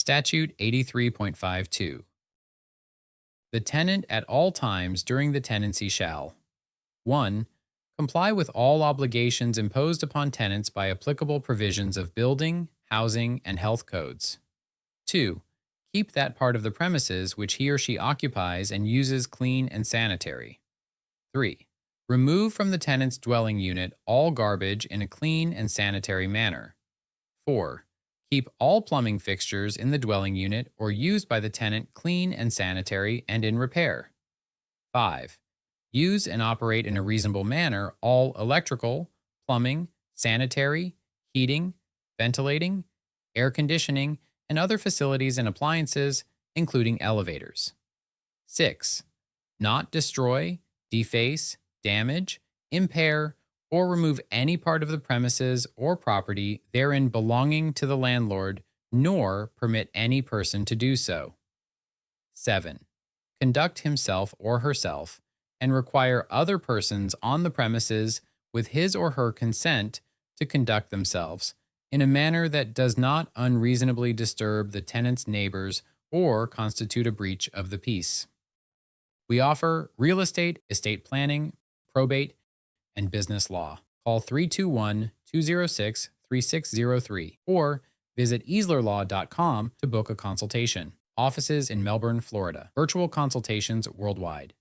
Statute 83.52. The tenant at all times during the tenancy shall 1. Comply with all obligations imposed upon tenants by applicable provisions of building, housing, and health codes. 2. Keep that part of the premises which he or she occupies and uses clean and sanitary. 3. Remove from the tenant's dwelling unit all garbage in a clean and sanitary manner. 4. Keep all plumbing fixtures in the dwelling unit or used by the tenant clean and sanitary and in repair. 5. Use and operate in a reasonable manner all electrical, plumbing, sanitary, heating, ventilating, air conditioning, and other facilities and appliances, including elevators. 6. Not destroy, deface, damage, impair, or remove any part of the premises or property therein belonging to the landlord, nor permit any person to do so. 7. Conduct himself or herself and require other persons on the premises with his or her consent to conduct themselves in a manner that does not unreasonably disturb the tenant's neighbors or constitute a breach of the peace. We offer real estate, estate planning, probate, and business law. Call 321-206-3603 or visit Easlerlaw.com to book a consultation. Offices in Melbourne, Florida. Virtual consultations worldwide.